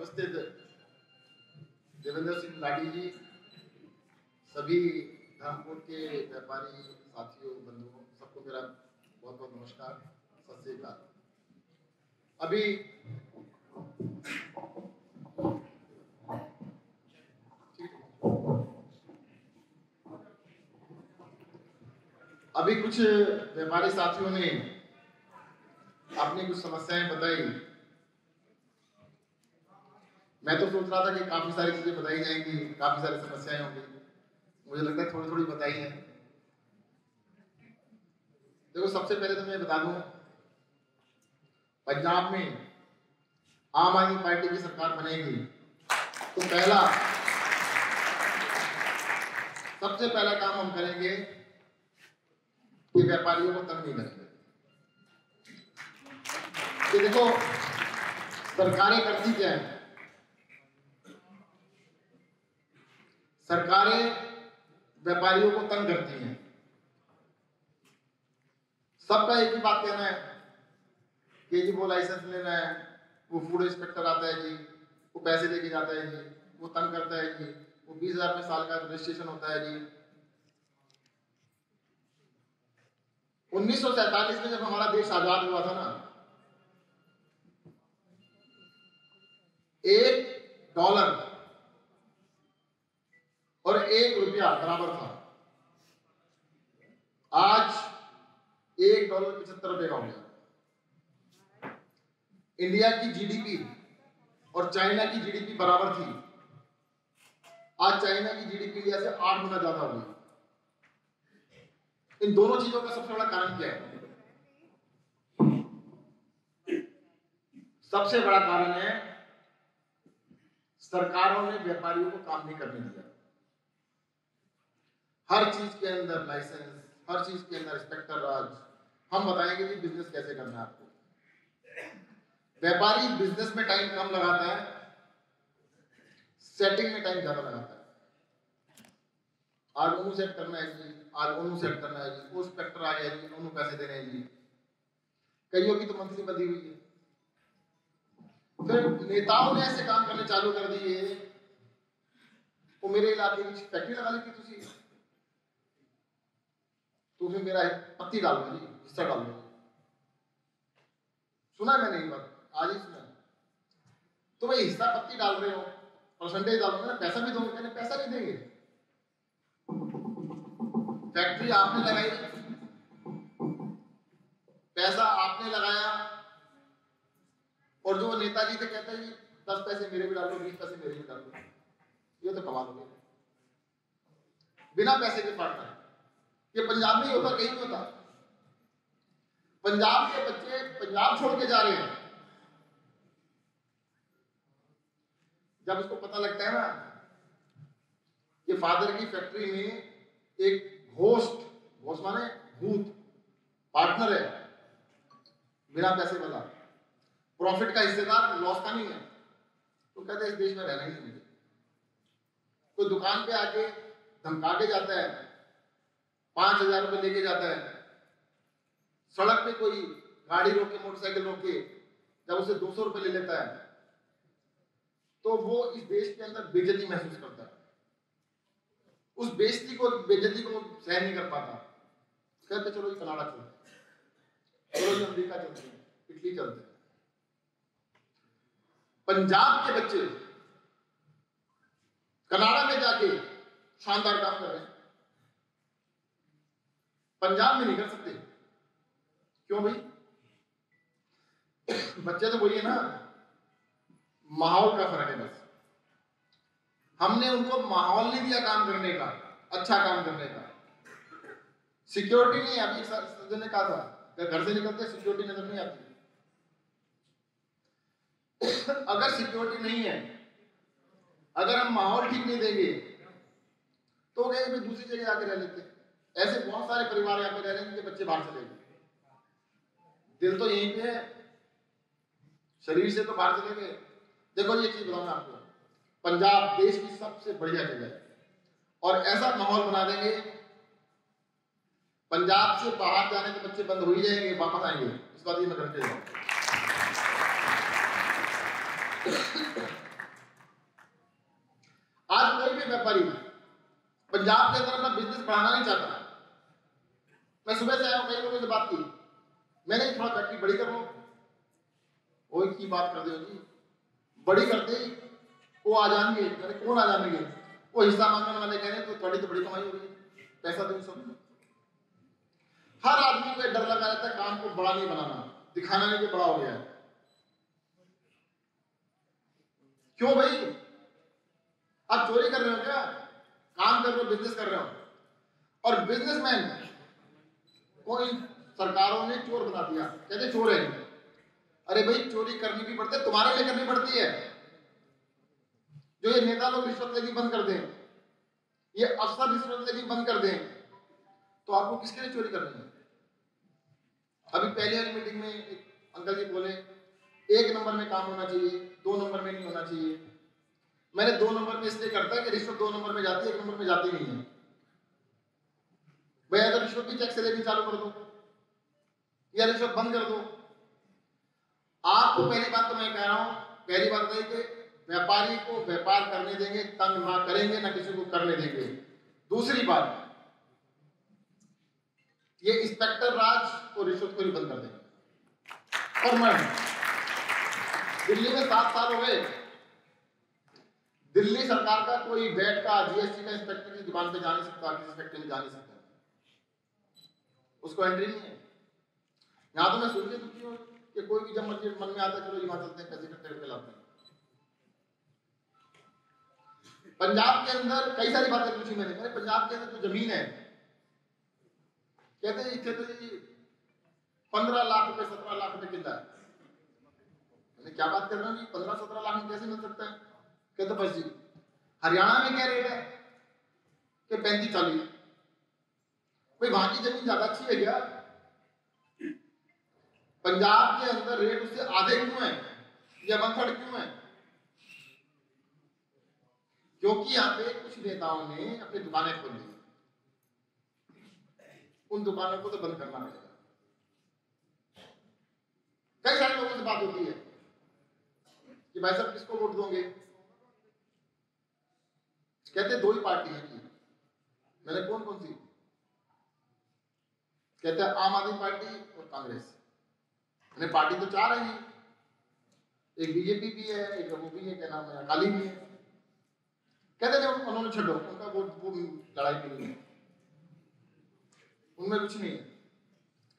उपस्थित देवेंद्र सिंह लाडी जी, सभी धर्मपुर के व्यापारी साथियों बंधुओं, सबको मेरा बहुत बहुत नमस्कार, सत श्री अकाल। अभी कुछ व्यापारी साथियों ने अपनी कुछ समस्याएं बताई। मैं तो सोच रहा था कि काफी सारी चीजें बताई जाएंगी, काफी सारी समस्याएं होंगी। मुझे लगता है थोड़ी थोड़ी बताई है। देखो, सबसे पहले तो मैं बता दूं, पंजाब में आम आदमी पार्टी की सरकार बनेगी तो सबसे पहला काम हम करेंगे कि व्यापारियों को तंग नहीं करेंगे। कि देखो, सरकारें करती क्या है? सरकारें व्यापारियों को तंग करती हैं। सबका एक ही बात कहना है कि जी वो लाइसेंस लेना है, वो फूड इंस्पेक्टर आता है जी, वो पैसे लेके जाता है जी, वो तंग करता है जी, वो 20,000 में साल का रजिस्ट्रेशन होता है जी। 1947 में जब हमारा देश आजाद हुआ था ना, $1 और $1 बराबर था। आज $1 ₹75 का हो गया। इंडिया की जीडीपी और चाइना की जीडीपी बराबर थी। आज चाइना की जीडीपी इंडिया से 8 गुना ज्यादा हो गई। इन दोनों चीजों का सबसे बड़ा कारण क्या है? सबसे बड़ा कारण है सरकारों ने व्यापारियों को काम नहीं करने दिया। हर चीज के अंदर लाइसेंस, हर चीज के अंदर इंस्पेक्टर राज। हम बताएंगे कि बिजनेस कैसे करना है आपको। व्यापारी बिजनेस में टाइम कम लगाता है, सेटिंग में टाइम ज्यादा लगाता है। आज उन्होंने सेट करना है जी, आज उन्होंने सेट करना है जी, वो इंस्पेक्टर आ गया जी, उन्होंने पैसे देने हैं जी। कईयों की तो मंथली बंधी हुई है। फिर नेताओं ने ऐसे काम करने चालू कर दिए। वो मेरे इलाके में फैक्ट्री लगा ली थी तुसी, तो फिर मेरा पत्ती डाल दो जी, हिस्सा डाल दो। सुना मैंने एक बार, आज ही सुना। तो भाई हिस्सा पत्ती डाल रहे हो, परसेंटेज डाल रहे हो, पैसा भी दोगे? कहने पैसा नहीं देंगे। फैक्ट्री आपने लगाई, पैसा आपने लगाया, और जो नेताजी से कहते हैं 10 पैसे मेरे भी डालो, 20 पैसे मेरे भी डालो, ये तो कमा दोगे बिना पैसे के पार्टनर। ये पंजाब में ही होता, कहीं नहीं होता। पंजाब के बच्चे पंजाब छोड़ के जा रहे हैं। जब उसको पता लगता है ना कि फादर की फैक्ट्री में एक घोस्ट माने भूत पार्टनर है, बिना पैसे वाला, प्रॉफिट का हिस्सेदार, लॉस का नहीं है, तो कहते हैं इस देश में रहना ही नहीं। कोई दुकान पे आके धमका के जाता है, 5,000 रुपए लेके जाता है। सड़क पे कोई गाड़ी रोके, मोटरसाइकिल रोके, जब उसे 200 रुपए ले लेता है तो वो इस देश के अंदर बेइज्जती महसूस करता है। उस बेइज्जती को सहन नहीं कर पाता। कहते चलो ये कनाडा चलते हैं, चलो ये अमेरिका चलते हैं, इटली चलते हैं। पंजाब के बच्चे कनाडा में जाके शानदार काम कर रहे हैं, पंजाब में नहीं कर सकते। क्यों भाई? बच्चे तो वही है ना, माहौल का फर्क है बस। हमने उनको माहौल नहीं दिया काम करने का, अच्छा काम करने का। सिक्योरिटी नहीं है। अभी सज्जन ने कहा था घर से निकलते सिक्योरिटी नजर नहीं आती। अगर सिक्योरिटी नहीं है, अगर हम माहौल ठीक नहीं देंगे तो कहीं भी दूसरी जगह आके रह लेते। ऐसे बहुत सारे परिवार यहाँ पे रह रहे हैं जिनके बच्चे बाहर चले गए। दिल तो यहीं पे है, शरीर से तो बाहर चले गए। देखो ये चीज बताऊं आपको, पंजाब देश की सबसे बढ़िया जगह है और ऐसा माहौल बना देंगे, पंजाब से बाहर जाने के बच्चे बंद हो ही जाएंगे, वापस आएंगे। इस बात ये मैं करके आज कोई भी व्यापारी पंजाब के अंदर अपना बिजनेस बढ़ाना नहीं चाहता। मैं सुबह से आया हूं, कई लोगों से बात की, मैंने थोड़ा फैक्ट्री बड़ी कर लो। वो की बात कर दो जी, बड़ी करते ही वो आ जाएंगे। अरे कौन आ जाएंगे? वो हिस्सा मांगने वाले कह रहे तो थोड़ी तो बड़ी कमाई हो रही है, पैसा दो सब। हर आदमी को डर लगा रहता है काम को बड़ा नहीं बनाना, दिखाना नहीं कि बड़ा हो गया है। क्यों भाई? आप चोरी कर रहे हो क्या? काम कर रहे हो, बिजनेस कर रहे हो। और बिजनेसमैन कोई सरकारों ने चोर बना दिया, कहते चोर है। अरे भाई चोरी करनी भी पड़ती है, तुम्हारे लिए करनी पड़ती है। जो ये नेता लोग रिश्वत लेनी बंद कर दें, ये अफसर रिश्वत लेनी बंद कर दें, तो आपको किसके लिए चोरी करनी है? अभी पहले वाली मीटिंग में एक अंकल जी बोले 1 नंबर में काम होना चाहिए, 2 नंबर में नहीं होना चाहिए। मैंने 2 नंबर में इसलिए करता है कि रिश्वत 2 नंबर में जाती है, 1 नंबर में जाती नहीं है। भाई अगर रिश्वत की चेक से लेनी चालू कर दो या रिश्वत बंद कर दो। आपको पहली बात तो मैं कह रहा हूं, पहली बात है कि व्यापारी को व्यापार करने देंगे, तंग ना करेंगे, ना किसी को करने देंगे। दूसरी बात, ये इंस्पेक्टर राज और रिश्वत को भी बंद कर देंगे। परमानेंट। दिल्ली में 7 साल हो गए, दिल्ली सरकार का कोई वैट का, जीएसटी का इंस्पेक्टर की दुकान पे जा नहीं सकता, किसी फैक्ट्री में जा नहीं सकता, उसको एंट्री नहीं है। यहां तो मैं सुन के दुखी हूं कि कोई भी जब मन में आता है चलो वहां चलते हैं, पैसे इकट्ठे करके लाते हैं। पंजाब के अंदर कई सारी बातें पूछी मैंने, पंजाब के अंदर जो जमीन है, कहते हैं इतने तो 15 लाख रुपए 17 लाख रुपए कितना है। मैंने क्या बात कर रहा हूँ जी, 15-17 लाख में कैसे मिल सकता है? कहते बस जी हरियाणा में क्या रेट है कि 35-40। भाई वहां की जमीन ज्यादा अच्छी है क्या? पंजाब के अंदर रेट उससे आधे क्यों है या 1/3 क्यों है? क्योंकि यहाँ पे कुछ नेताओं ने अपनी दुकानें खोल ली। उन दुकानों को तो बंद करना पड़ेगा। कई सारे लोगों से बात होती है कि भाई साहब किसको वोट दोगे? कहते 2 ही पार्टी है की। मैंने कौन कौन सी? कहते हैं आम आदमी पार्टी और कांग्रेस। मैंने पार्टी तो 4 है, एक बीजेपी भी है, एक वो भी है, क्या नाम है, अकाली भी है। कहते थे उन्होंने छोड़ो, उनका वो लड़ाई भी नहीं है, उनमें कुछ नहीं है।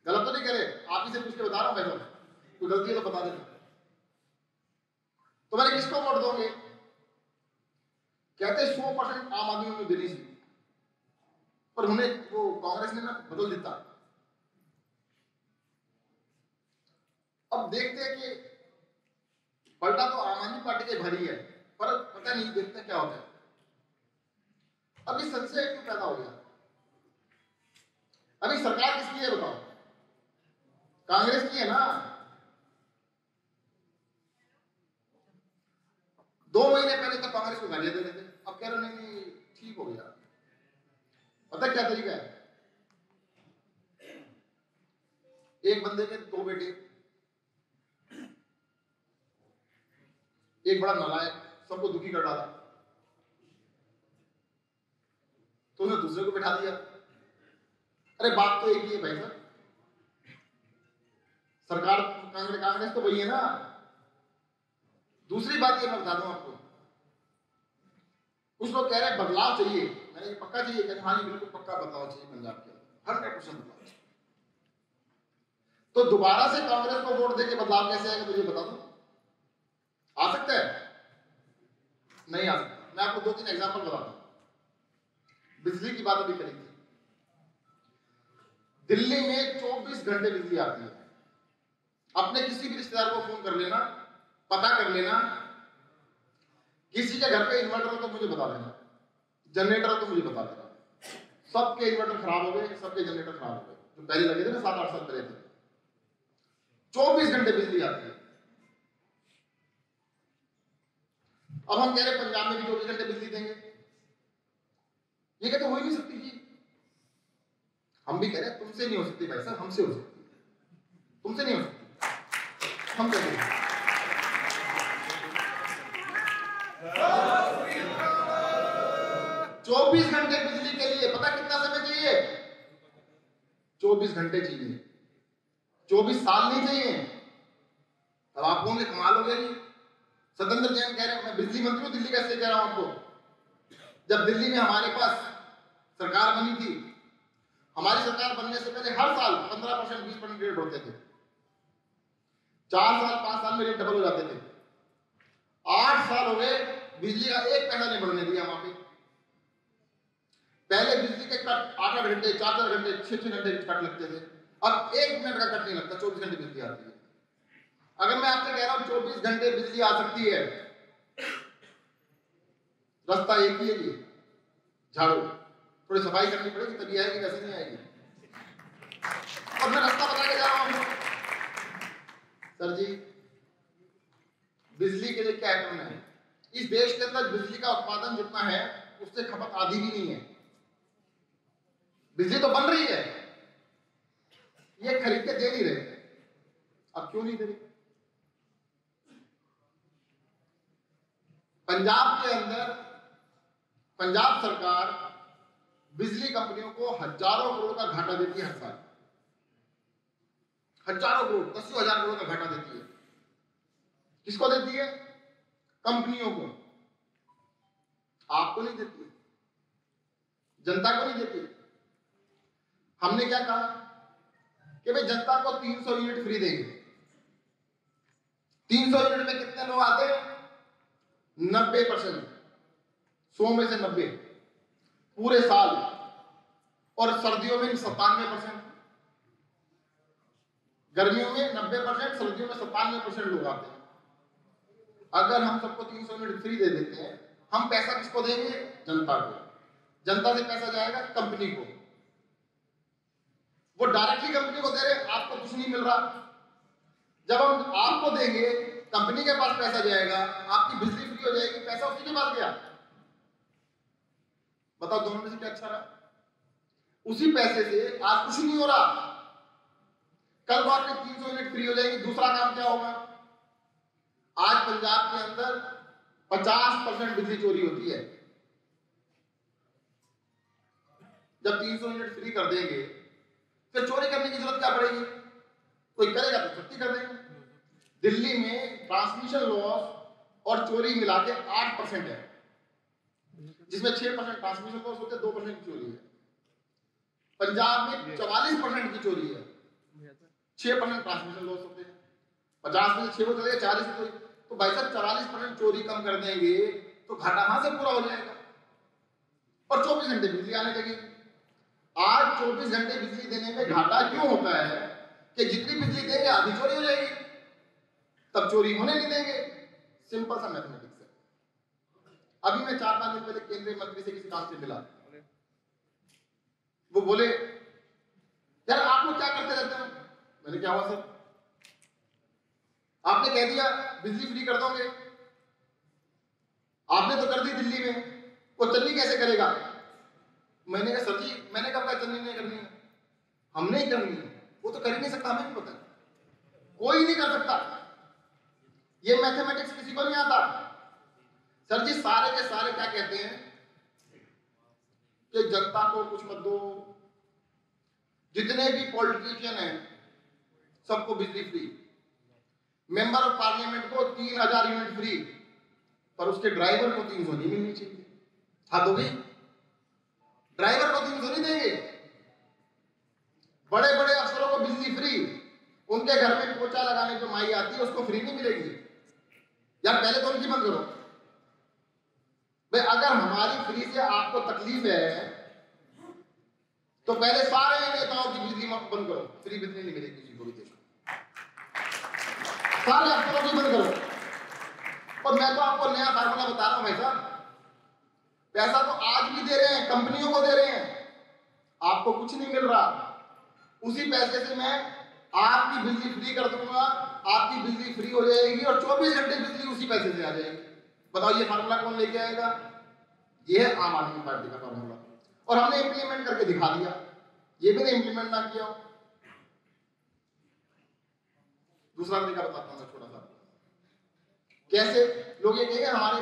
गलत तो नहीं करे, आप ही से पूछ के बता रहा हूं, मैं तो गलती है तो बता देना। तो मैंने किसको वोट दोगे? कहते 100% आम आदमी को देनी चाहिए, पर उन्हें वो कांग्रेस ने ना बदल देता। अब देखते हैं कि पलटा तो आम आदमी पार्टी के भारी है, पर पता नहीं, देखते हैं क्या होता है। अभी संशय क्यों पैदा हो गया? अभी सरकार किसकी है बताओ? कांग्रेस की है ना। 2 महीने पहले तो कांग्रेस को गालियां दे रहे थे, अब कह रहे नहीं ठीक हो गया। पता क्या तरीका है? एक बंदे के 2 बेटे, एक बड़ा नालायक, सबको दुखी कर डाला, तो उसने दूसरे को बिठा दिया। अरे बात तो एक ही है भाई साहब, सरकार कांग्रेस तो वही है ना। दूसरी बात ये मैं बता दूं आपको, कुछ लोग कह रहे हैं बदलाव चाहिए। मैंने ये पक्का चाहिए, कहते हाँ बिल्कुल पक्का बदलाव चाहिए पंजाब के अंदर, 100% बदलाव चाहिए। तो दोबारा से कांग्रेस को वोट देके बदलाव कैसे आएगा मुझे बता दो? आ सकता है? नहीं आ सकता। मैं आपको 2-3 एग्जांपल बताता हूं। बिजली की बात अभी करी थी, दिल्ली में 24 घंटे बिजली आती है। अपने किसी भी रिश्तेदार को फोन कर लेना, पता कर लेना, किसी के घर पे इन्वर्टर हो तो मुझे बता देना, जनरेटर हो तो मुझे बता देना। सबके इन्वर्टर खराब हो गए, सबके जनरेटर खराब हो गए, जो पहले लगे थे ना 7-8 साल पहले थे। 24 घंटे बिजली आती है। अब हम कह रहे पंजाब में भी 24 घंटे बिजली देंगे, ये कहते हो ही नहीं सकती जी। हम भी कह रहे हैं तुमसे नहीं हो सकती भाई साहब, हमसे हो सकती है। तुमसे नहीं हो सकती, हम कहते हैं 24 घंटे बिजली के लिए पता कितना समय चाहिए? 24 घंटे चाहिए, 24 साल नहीं चाहिए। अब आप कौन कमाल हो गई। सत्येंद्र जैन कह रहे हैं मैं बिजली मंत्री हूं, दिल्ली कैसे कह रहा हूं आपको। जब दिल्ली में हमारे पास सरकार बनी थी, हमारी सरकार बनने से पहले हर साल 15%, 20% रेट होते थे। 4 साल 5 साल में रेट डबल हो जाते थे। 8 साल हो गए, बिजली का एक पैसा नहीं बढ़ने दिया वहां पे। पहले बिजली के कट 8-8 घंटे, 4-4 घंटे, 6-6 घंटे कट लगते थे। अब 1 मिनट का कट नहीं लगता, 24 घंटे बिजली आती है। अगर मैं आपसे कह रहा हूं 24 घंटे बिजली आ सकती है, रास्ता एक ही है जी, झाड़ू। थोड़ी सफाई करनी पड़ेगी तभी आएगी, वैसे नहीं आएगी। और मैं रास्ता बता के जा रहा हूं सर जी, बिजली के लिए क्या करना है। इस देश के अंदर बिजली का उत्पादन जितना है उससे खपत आधी भी नहीं है। बिजली तो बन रही है, ये खरीद के दे नहीं रहे। अब क्यों नहीं दे रही? पंजाब के अंदर पंजाब सरकार बिजली कंपनियों को हजारों करोड़ का घाटा देती है हर साल। हजारों करोड़, 10,000 करोड़ का घाटा देती है। किसको देती है? कंपनियों को। आपको नहीं देती, जनता को नहीं देती। हमने क्या कहा कि भाई जनता को 300 यूनिट फ्री देंगे। 300 यूनिट में कितने लोग आते हैं? 90%, 100 में से 90 पूरे साल। और सर्दियों में 97%, गर्मियों में 90%, सर्दियों में 97% लोग आते हैं। अगर हम सबको 300 यूनिट फ्री दे देते हैं, हम पैसा किसको देंगे? जनता को। जनता से पैसा जाएगा कंपनी को। वो डायरेक्टली कंपनी को दे रहे, आपको कुछ नहीं मिल रहा। जब हम आपको देंगे, कंपनी के पास पैसा जाएगा, आपकी बिजली फ्री हो जाएगी, पैसा उसी के पास गया। बताओ दोनों में से क्या अच्छा रहा? उसी पैसे से आज कुछ नहीं हो रहा, कल को आपके 300 यूनिट फ्री हो जाएगी। दूसरा काम क्या होगा? आज पंजाब के अंदर 50% बिजली चोरी होती है। जब 300 यूनिट फ्री कर देंगे, फिर चोरी करने की जरूरत क्या पड़ेगी? कोई करेगा तो छुट्टी कर देंगे। दिल्ली में ट्रांसमिशन लॉस और चोरी मिला के 8% है, जिसमें 6% ट्रांसमिशन लॉस होते हैं, 2% की चोरी है। पंजाब में 44% की चोरी है, 6% ट्रांसमिशन लॉस होते हैं। 50 में से 6 को चले 40 तो भाई साहब 44% चोरी कम कर देंगे तो घाटा वहां से पूरा हो जाएगा और 24 घंटे बिजली आने लगेगी। आज 24 घंटे बिजली देने में घाटा क्यों होता है कि जितनी बिजली देंगे आधी चोरी हो जाएगी, तब चोरी होने नहीं देंगे। सिंपल सा मैथमेटिक्स है। अभी मैं 4-5 दिन पहले केंद्रीय मंत्री से किसी काम से मिला, वो बोले यार आप लोग क्या करते रहते हो? मैंने क्या हुआ सर? आपने कह दिया बिजली फ्री कर दोगे, आपने तो कर दी दिल्ली में, वो चन्नी कैसे करेगा? मैंने कहा सर जी, मैंने कब कहा चन्नी नहीं करनी है, हमने ही करनी है। वो तो कर ही नहीं सकता, हमें भी पता है, कोई नहीं कर सकता। ये मैथमेटिक्स किसी को नहीं आता। सर जी सारे के सारे क्या कहते हैं कि जनता को कुछ मत दो, जितने भी पॉलिटिशियन हैं सबको बिजली फ्री, मेंबर ऑफ पार्लियामेंट को 3000 यूनिट फ्री, पर उसके ड्राइवर को 300 नहीं मिलनी चाहिए। हद हो गई, ड्राइवर को 300 नहीं देंगे। बड़े बड़े अफसरों को बिजली फ्री, उनके घर में पोछा लगाने जो माई आती है उसको फ्री नहीं मिलेगी। यार पहले तो उनकी बंद करो भाई। अगर हमारी फ्री से आपको तकलीफ है तो पहले सारे नेताओं की बिजली बंद करो, फ्री बिजली नहीं मिलेगी किसी को भी देश में। सारे अफसरों की बंद करो। और मैं तो आपको नया फार्मूला बता रहा हूं भाई साहब, पैसा तो आज भी दे रहे हैं, कंपनियों को दे रहे हैं, आपको कुछ नहीं मिल रहा। उसी पैसे से मैं आपकी बिजली फ्री कर दूंगा, आपकी बिजली फ्री हो जाएगी और 24 घंटे बिजली उसी पैसे से आ जाएगी। बताओ ये फार्मूला कौन लेके आएगा? ये है आम आदमी पार्टी का फार्मूला, और हमने इंप्लीमेंट करके दिखा दिया। ये भी नहीं इंप्लीमेंट ना किया हो। दूसरा तरीका बताता हूं छोटा सा, कैसे लोग ये कहेंगे हमारे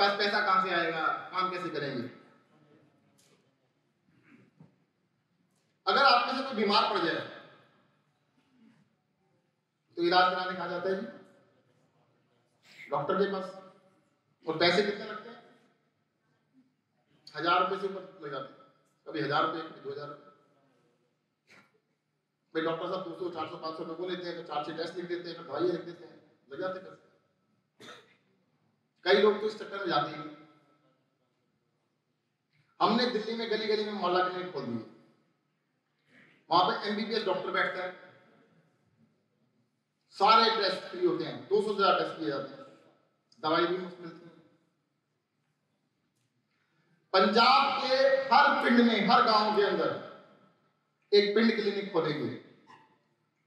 पास पैसा कहां से आएगा, काम कैसे करेंगे। अगर आप में से कोई बीमार पड़ जाए तो इलाज कराने कहा जाता है जी डॉक्टर के पास, और पैसे कितने लगते हैं, 1000 रुपए से ऊपर लग जाते हैं, कभी 1000 रुपए, कभी 2000 रुपए। भाई डॉक्टर साहब 200, 400, 500 रुपए को लेते हैं, तो 4-6 टेस्ट लिख देते हैं, फिर दवाइयां लिख देते हैं, लग जाते पैसे। कई लोग तो इस चक्कर में जाते ही नहीं। हमने दिल्ली में गली गली में मोहल्ला क्लिनिक खोल दिए, वहां पे एमबीबीएस डॉक्टर बैठता है, सारे टेस्ट फ्री होते हैं, 200 से ज्यादा टेस्ट किए जाते हैं, दवाई भी मुफ्त मिलती है। पंजाब के हर पिंड में, हर गांव के अंदर एक पिंड क्लिनिक खोलेंगे,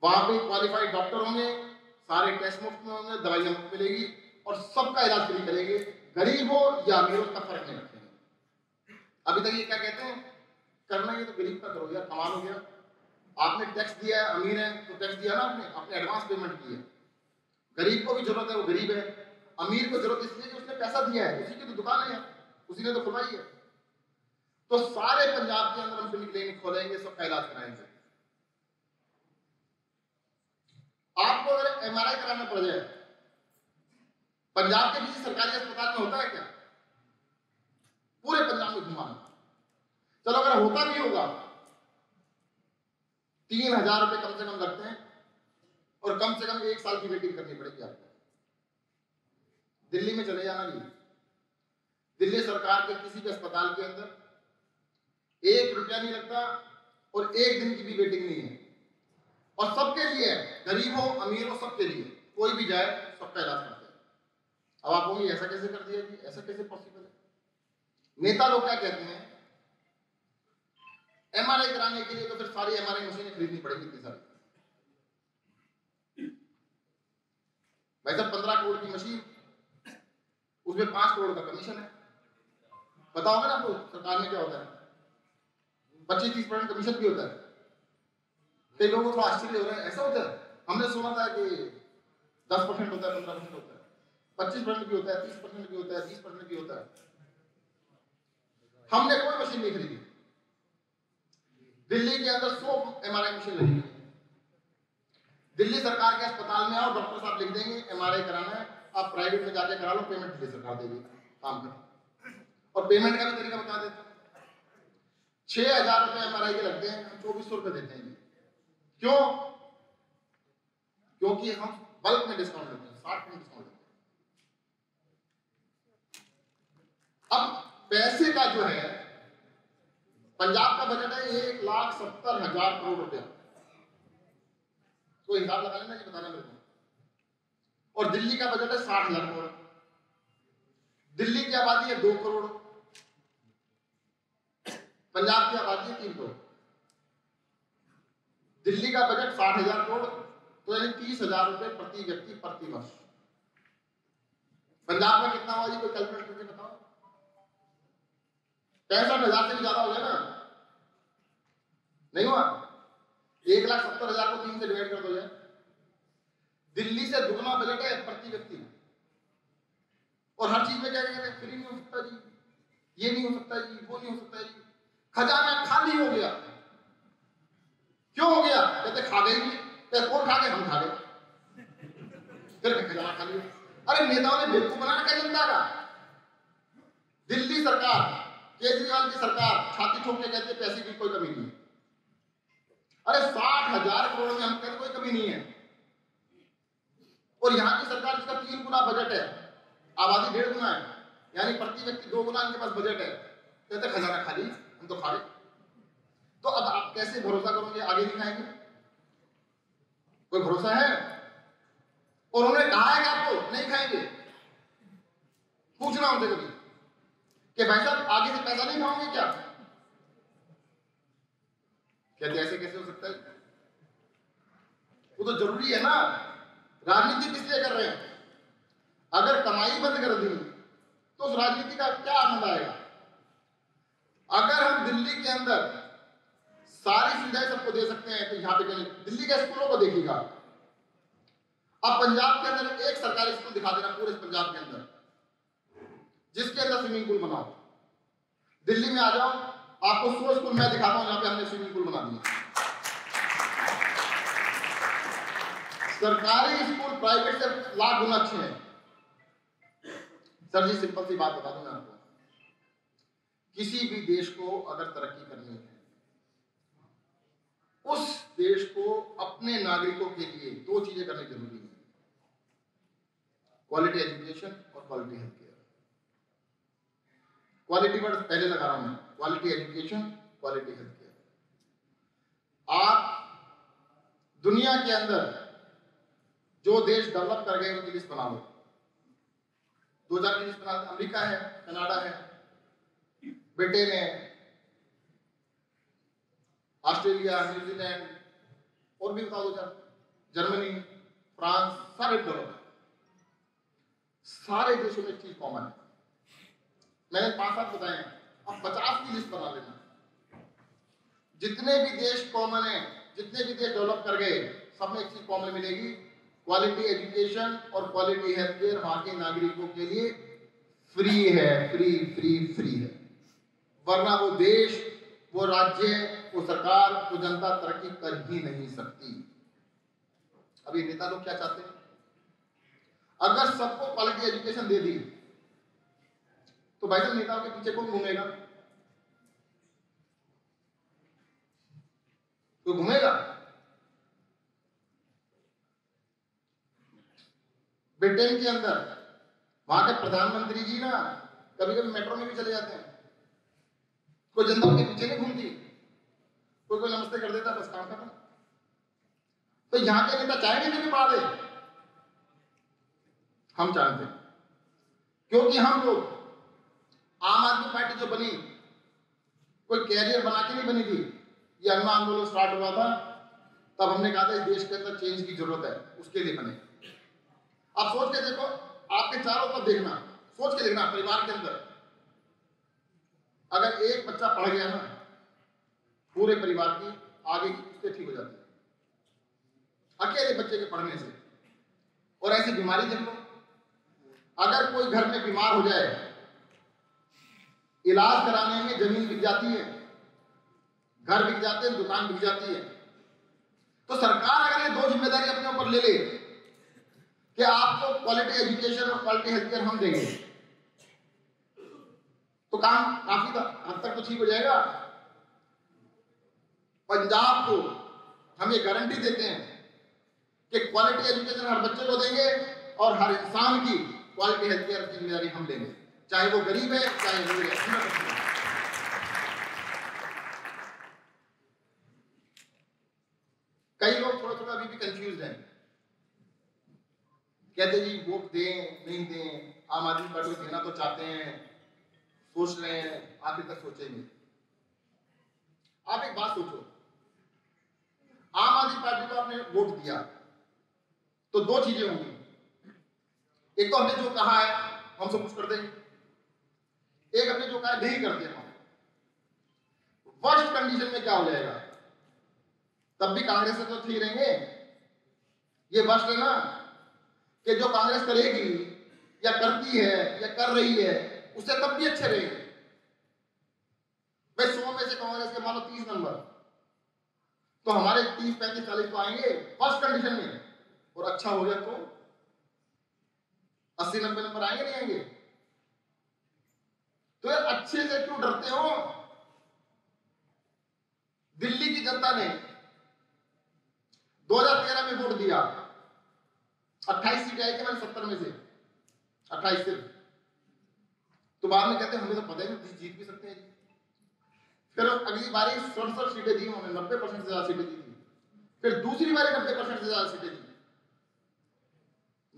वहां पे क्वालिफाइड डॉक्टर होंगे, सारे टेस्ट मुफ्त में होंगे, दवाइयां मुफ्त मिलेगी और सबका इलाज फ्री करेंगे, गरीब हो या अमीर हो, उसका फर्क नहीं रखेंगे। अभी तक ये क्या कहते हैं, करना ये तो गरीब का करो यार, कमाल हो गया, आपने टैक्स दिया है, अमीर है तो टैक्स दिया ना, आपने एडवांस पेमेंट की है। गरीब को भी जरूरत है, वो गरीब है, अमीर को जरूरत इसलिए कि उसने पैसा दिया है, उसी की तो दुकान है, उसी ने तो खुलवाई है। तो सारे पंजाब के अंदर हम पिंड क्लिनिक खोलेंगे, सबका इलाज कराएंगे। आपको अगर एमआरआई कराना पड़ जाए, पंजाब के किसी सरकारी अस्पताल में होता है क्या, पूरे पंजाब में घुमाना, चलो अगर होता भी होगा 3000 रुपए कम से कम लगते हैं और कम से कम 1 साल की वेटिंग करनी पड़ेगी आपको। दिल्ली में चले जाना जी, दिल्ली सरकार के किसी भी अस्पताल के अंदर 1 रुपया नहीं लगता और 1 दिन की भी वेटिंग नहीं है, और सबके लिए है, गरीब हो अमीर हो सबके लिए, कोई भी जाए सबका इलाज करते हैं। अब आप होंगे ऐसा कैसे कर दिया जी, ऐसा कैसे पॉसिबल है। नेता लोग क्या कहते हैं, एमआरआई कराने के लिए तो फिर सारी एमआरआई मशीनें खरीदनी पड़ेगी इतनी सारी। भाई साहब 15 करोड़ की मशीन, उसमें 5 करोड़ का कमीशन है, बताओगे ना आपको सरकार में क्या होता है, 25-30% कमीशन भी होता है। कई लोगों को थोड़ा आश्चर्य हो रहा है, ऐसा होता है, हमने सुना था कि 10% होता है, 15% होता है, 25% भी होता है, 30% भी होता है, 20% भी होता है। हमने कोई मशीन नहीं खरीदी, दिल्ली के अंदर 100 एमआरआई मशीन लगी है। दिल्ली सरकार के अस्पताल में आओ, डॉक्टर साहब लिख देंगे एमआरआई कराना है, आप प्राइवेट में जाके करा लो, पेमेंट दिल्ली सरकार देगी, काम कर। और पेमेंट का भी तरीका बता देते हैं, 6000 रुपए एमआरआई के लगते हैं, हम 2400 रुपए देते हैं। क्यों? क्योंकि हम बल्क में डिस्काउंट देते हैं, 60% डिस्काउंट देते हैं। अब पैसे का जो है, पंजाब का बजट है 1,70,000 करोड़ रुपया, तो हिसाब लगा लेना, ये बताना मेरे को। और दिल्ली का बजट है 60,000 करोड़, दिल्ली की आबादी है 2 करोड़, पंजाब की आबादी है 3 करोड़। दिल्ली का बजट 60,000 करोड़, तो यानी 30,000 रुपए प्रति व्यक्ति प्रति वर्ष। पंजाब में कितना हुआ जी, कोई कैलकुलेट करके बताओ। 65,000 से भी ज्यादा हो गया ना, नहीं हुआ? 1,70,000 को 3 से डिवाइड कर दो यार, दिल्ली से दुगना बजट है प्रति व्यक्ति। और हर चीज में क्या कहते हैं, फ्री नहीं हो सकता जी, ये नहीं हो सकता जी, वो नहीं हो सकता जी, खजाना खाली हो गया। क्यों हो गया? कहते खा गए जी, कहते कौन खा गए, हम खा गए, फिर खजाना खाली। अरे नेताओं ने बेवकूफ बनाना क्या जनता का। दिल्ली सरकार, केजरीवाल की सरकार छाती ठोक के कहते पैसे की कोई कमी नहीं है। अरे 60,000 करोड़ में हम कहते कोई कमी नहीं है, और यहाँ की सरकार जिसका 3 गुना बजट है, आबादी 1.5 गुना है, यानी प्रति व्यक्ति 2 गुना इनके पास बजट है, कहते खजाना खाली, हम तो खा गए। तो अब आप कैसे भरोसा करोगे, आगे नहीं खाएंगे, कोई भरोसा है? और उन्होंने कहा है कि आपको नहीं खाएंगे, पूछना उनसे कभी कि भाई साहब आगे से पैसा नहीं खाओगे क्या, कहते ऐसे कैसे हो सकता है। वो तो जरूरी है ना, राजनीति किस लिए कर रहे हैं। अगर कमाई बंद कर दी तो उस राजनीति का क्या आनंद आएगा। अगर हम दिल्ली के अंदर सारी सुविधाएं सबको दे सकते हैं तो यहाँ पे चले, दिल्ली के स्कूलों को देखिएगा। अब पंजाब के अंदर एक सरकारी स्कूल दिखा देना पूरे पंजाब के अंदर, जिसके अंदर स्विमिंग पूल बनाओ। दिल्ली में आ जाओ, आपको 100 स्कूल मैं दिखाता हूं जहां पे हमने स्विमिंग पूल बना दिए। सरकारी स्कूल प्राइवेट से लाख गुना अच्छे हैं। सर जी सिंपल सी बात बता दूं मैं आपको, किसी भी देश को अगर तरक्की करनी है, उस देश को अपने नागरिकों के लिए 2 चीजें करनी जरूरी है, क्वालिटी एजुकेशन और quality health care. Quality word पहले लगा रहा हूं मैं, quality education, quality health care. आप दुनिया के अंदर जो देश डेवलप कर गए उनकी लिस्ट बना लो, 2000 की लिस्ट बना लो। अमेरिका है, कनाडा है, ब्रिटेन है, ऑस्ट्रेलिया, न्यूजीलैंड, और भी बताओ 2000, जर्मनी, फ्रांस, सारे डेवलप है। सारे देशों में एक चीज कॉमन है, मैंने 5-7 बताए हैं, अब 50 की लिस्ट बना लेना। जितने भी देश कॉमन है, जितने भी देश डेवलप कर गए, सब में एक चीज कॉमन मिलेगी, क्वालिटी एजुकेशन और क्वालिटी हेल्थ केयर वहां के नागरिकों के लिए फ्री है, फ्री फ्री फ्री है। वरना वो देश, वो राज्य, वो सरकार, वो जनता तरक्की कर ही नहीं सकती। अभी नेता लोग क्या चाहते हैं, अगर सबको क्वालिटी एजुकेशन दे दी तो भाई साहब नेताओं के पीछे कौन घूमेगा? तो घूमेगा। ब्रिटेन के अंदर वहां के प्रधानमंत्री जी ना कभी कभी मेट्रो में भी चले जाते हैं, कोई जनता उनके पीछे नहीं घूमती, कोई नमस्ते कर देता, बस काम खत्म। तो यहां के नेता चाहेंगे कि पा दे? हम जानते हैं, क्योंकि हम लोग, आम आदमी पार्टी जो बनी कोई कैरियर बना के नहीं बनी थी। ये अन्ना आंदोलन स्टार्ट हुआ था तब हमने कहा था इस देश के अंदर चेंज की जरूरत है, उसके लिए बने। आप सोच के देखो, आपके चारों तरफ देखना, सोच के देखना, परिवार के अंदर अगर एक बच्चा पढ़ गया ना, पूरे परिवार की आगे की पुश्ते ठीक हो जाती है अकेले बच्चे के पढ़ने से। और ऐसी बीमारी देख लो, अगर कोई घर में बीमार हो जाए, इलाज कराने में जमीन बिक जाती है, घर बिक जाते हैं, दुकान बिक जाती है। तो सरकार अगर ये 2 जिम्मेदारी अपने ऊपर ले ले कि आपको क्वालिटी एजुकेशन और क्वालिटी हेल्थ केयर हम देंगे, तो काम काफी हद तक तो ठीक हो जाएगा। पंजाब को हम ये गारंटी देते हैं कि क्वालिटी एजुकेशन हर बच्चे को देंगे और हर इंसान की क्वालिटी हेल्थ केयर की जिम्मेदारी हम लेंगे, चाहे वो गरीब है चाहे अमीर है। कई लोग थोड़ा थोड़ा अभी भी कंफ्यूज हैं, कहते जी वोट दें नहीं दें, आम आदमी पार्टी को देना तो चाहते हैं, सोच रहे हैं, आखिर तक सोचेंगे। आप एक बात सोचो, आम आदमी पार्टी को आपने वोट दिया तो 2 चीजें होंगी, एक तो हमने जो कहा है हम सब कुछ कर देंगे, एक हमने जो कहा है नहीं करते हम। वर्स्ट कंडीशन में क्या हो जाएगा, तब भी कांग्रेस से तो ठीक रहेंगे। ये वर्स्ट है ना कि जो कांग्रेस करेगी या करती है या कर रही है उससे तब भी अच्छे रहेंगे। भाई 100 में से कांग्रेस के मान लो 30 नंबर, तो हमारे 30, 35, 40 तो आएंगे फर्स्ट कंडीशन में, और अच्छा हो गया तो 80, 90 नंबर आएंगे नहीं आएंगे? तो यार अच्छे से क्यों डरते हो? दिल्ली की जनता ने 2013 में वोट दिया, 28 सीटें आई थी मैंने 70 में से 28 सिर्फ। तो बाद में कहते हैं हमें तो पता ही नहीं, जीत भी सकते हैं। फिर अगली बारी 67 सीटें दी उन्होंने, 90% से ज्यादा सीटें दी थी। फिर दूसरी बारी 90% से ज्यादा सीटें दी।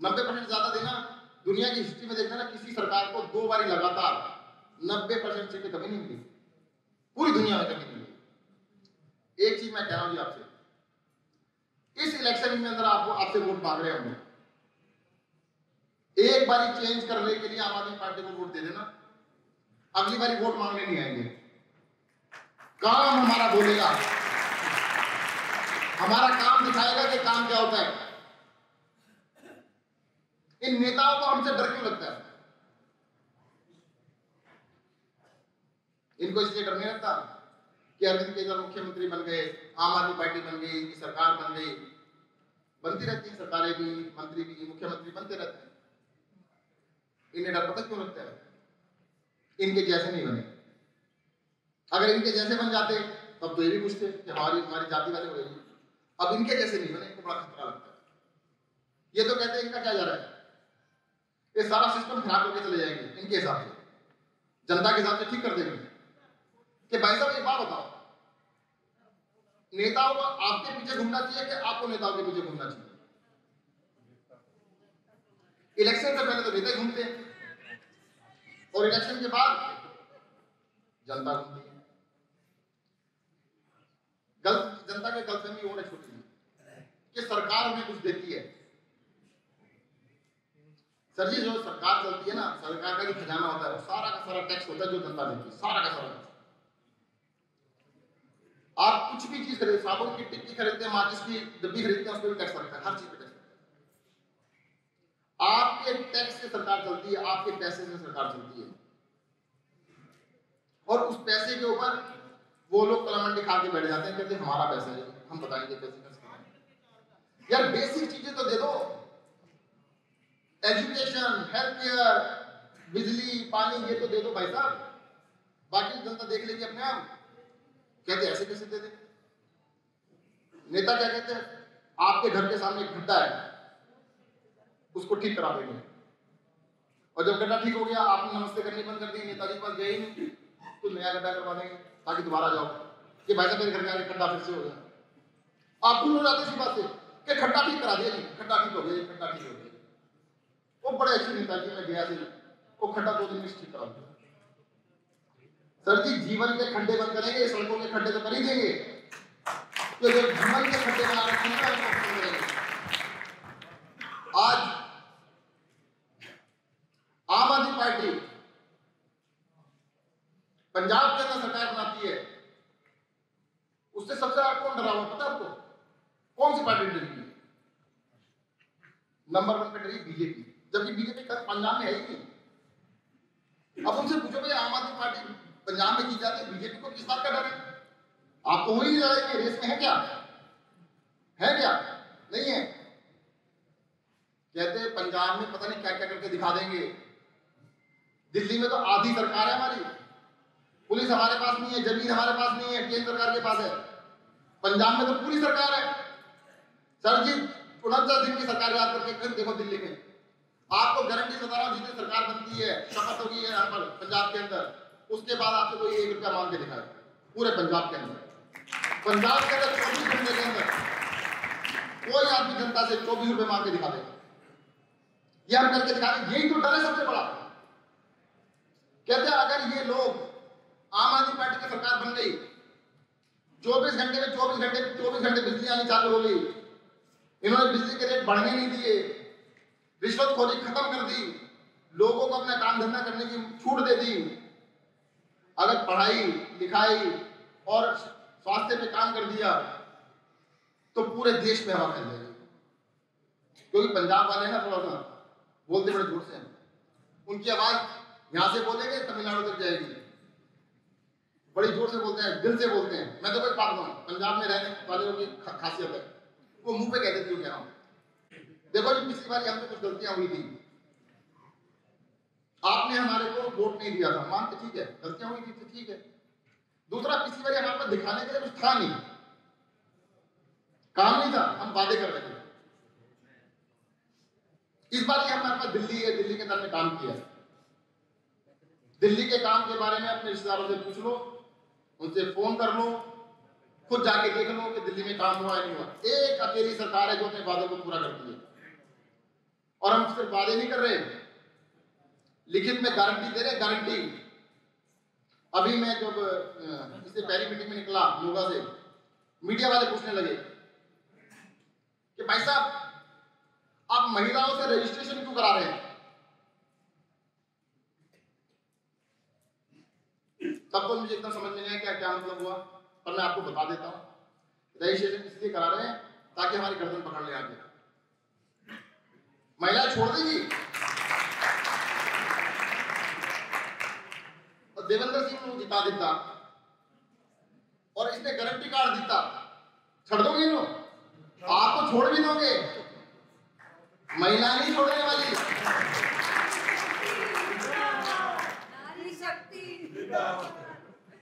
90% ज्यादा देना, दुनिया की हिस्ट्री में देखना ना, किसी सरकार को 2 बारी लगातार 90% सीटें कभी नहीं मिली, पूरी दुनिया में कभी नहीं मिली। एक चीज मैं कह रहा हूं जी आपसे, इस इलेक्शन में अंदर आपसे वोट मांग रहे हैं, एक बारी चेंज करने के लिए आम आदमी पार्टी को वोट दे देना, अगली बारी वोट मांगने नहीं आएंगे। काम हमारा बोलेगा, हमारा काम दिखाएगा कि काम क्या होता है। इन नेताओं को हमसे डर क्यों लगता है? इनको इसलिए डर नहीं लगता कि अरविंद केजरीवाल मुख्यमंत्री बन गए, आम आदमी पार्टी बन गई, इनकी सरकार बन गई। बनती रहती है सरकारें भी, मंत्री भी, मुख्यमंत्री बनते रहते हैं। इन्हें डर पता क्यों लगता है? इनके जैसे नहीं बने। अगर इनके जैसे बन जाते तब तो ये भी पूछते कि हमारी जाति वाले हो गए। अब इनके जैसे नहीं बने, इनको बड़ा खतरा लगता है। ये तो कहते हैं इनका क्या जा रहा है, ये सारा सिस्टम खराब होकर चले जाएंगे इनके हिसाब से, जनता के हिसाब से ठीक कर देंगे। कि भाई साहब एक बात बताओ, नेताओं को आपके पीछे घूमना चाहिए कि आपको नेताओं के पीछे घूमना चाहिए? इलेक्शन से पहले तो नेता ही घूमते हैं और इलेक्शन के बाद जनता घूमती है। जनता के गलतफहमी और छोटी है कि सरकार उन्हें कुछ देती है। सर जी, जो सरकार चलती है ना, सरकार का जो खजाना होता है वो सारा का सारा टैक्स होता है जो जनता देती है, सारा का सारा। आप कुछ भी चीज खरीदते, साबुन की टिक्की खरीदते हैं, माचिस की डब्बी खरीदते हैं, उस पर भी टैक्स लगता है, हर चीज पे टैक्स लगता है। आपके टैक्स से सरकार चलती है, आपके पैसे से सरकार चलती है। और उस पैसे के ऊपर वो लोग कलामंडी खा के बैठ जाते हैं, कहते हैं हमारा पैसा है, हम बताएंगे कैसे खर्च करें। यार बेसिक चीजें तो दे दो, एजुकेशन, हेल्थ केयर, बिजली, पानी, ये तो दे दो भाई साहब, बाकी जनता देख लेगी अपने आप। कहते ऐसे कैसे दे दे? नेता क्या कहते हैं, आपके घर के सामने एक गड्ढा है, उसको ठीक करा देंगे। और जब गड्ढा ठीक हो गया, आपने नमस्ते करनी बंद कर दी, नेताजी के पास गए ही नहीं, तो नया गड्ढा करवा देंगे ताकि दोबारा जाओ कि भाई साहब मेरे घर में आके गड्ढा फिर से हो गया। आप भूल हो जाते इसी बात से कि खड्डा ठीक करा दिया, नहीं खड्डा ठीक हो गया, खड्डा ठीक हो गया। वो बड़े अच्छे नेताजी में गया से वो खड्डा 2 दिन में ठीक करा दिया। सर जी, जीवन के खड्डे बंद करेंगे, सड़कों के खड्डे तो कर ही देंगे, तो जब जीवन के खड्डे बना रखेंगे। आज आम आदमी पार्टी पंजाब के अंदर सरकार बनाती है, उससे सबसे ज्यादा कौन डरा हुआ पता है आपको? कौन सी पार्टी डरी है? नंबर 1 पे डरी बीजेपी, जबकि बीजेपी पंजाब में है ही नहीं। अब उनसे पूछो भाई, आम आदमी पार्टी पंजाब में की जाती है, बीजेपी को किस बात का डर है? आप तो वही लड़ाई रेस में है क्या? है क्या? नहीं है। कहते हैं पंजाब में पता नहीं क्या क्या करके दिखा देंगे। दिल्ली में तो आधी सरकार है हमारी, पुलिस हमारे पास नहीं है, जमीन हमारे पास नहीं है, केंद्र सरकार के पास है। पंजाब में तो पूरी सरकार है। सर जी, 49 दिन की सरकार याद करके देखो दिल्ली में, आपको गारंटी बता रहा हूं, जितनी सरकार बनती है, शपथ होगी है यहाँ पर पंजाब के अंदर, उसके बाद आपसे कोई 1 रुपया मांग के दिखाए पूरे पंजाब के अंदर। पंजाब के अंदर 24 घंटे के अंदर कोई आदमी जनता से 24 रुपए मांग के दिखा देगा। ये हम करके दिखा रहे, यही तो डर है सबसे बड़ा। कहते हैं अगर ये लोग, आम आदमी पार्टी की सरकार बन गई, 24 घंटे बिजली आनी चालू हो गई, इन्होंने बिजली के रेट बढ़ने नहीं दिए, रिश्वतखोरी खत्म कर दी, लोगों को अपना काम धंधा करने की छूट दे दी, अगर पढ़ाई लिखाई और स्वास्थ्य पे काम कर दिया तो पूरे देश में हवा फैल जाएगी। क्योंकि पंजाब वाले ना थोड़ा सा बोलते बड़े जोर से हैं, उनकी आवाज यहां से बोलेंगे तमिलनाडु तक जाएगी, बड़ी जोर से बोलते हैं, दिल से बोलते हैं। मैं तो कोई बात बताऊं, पंजाब में रहने वाले की खासियत है, वो मुंह पे कह देती हूँ, कह रहा हूं देखो जी, पिछली बार हमसे कुछ गलतियां हुई थी, आपने हमारे को वोट नहीं दिया था, मानते ठीक है, गलतियां हुई थी तो ठीक है। दूसरा, पिछली बार हमारे पास दिखाने के लिए कुछ था नहीं, काम नहीं था, हम वादे कर रहे थे। इस बार ये हमारे पास दिल्ली है, दिल्ली के अंदर में काम किया। दिल्ली के काम के बारे में अपने रिश्तेदारों से पूछ लो, उनसे फोन कर लो, खुद जाके देख लो कि दिल्ली में काम हुआ है नहीं हुआ। एक अकेली सरकार है जो अपने वादों को पूरा करती है। और हम सिर्फ वादे नहीं कर रहे, लिखित में गारंटी दे रहे, गारंटी। अभी मैं जब इससे पहली मीटिंग में निकला मोगा से, मीडिया वाले पूछने लगे कि भाई साहब आप महिलाओं से रजिस्ट्रेशन क्यों करा रहे हैं? तब तो मुझे इतना समझ में नहीं आया क्या मतलब हुआ, पर मैं आपको बता देता हूं। रजिस्ट्रेशन इसलिए करा रहे हैं ताकि हमारी गर्दन पकड़ ले आगे, महिला छोड़ देगी। और देवेंद्र सिंह को जिता देता और इसने गारंटी कार्ड देता, छोड़ दोगे इन्हों? आप तो छोड़ भी दोगे, महिला नहीं छोड़ने वाली।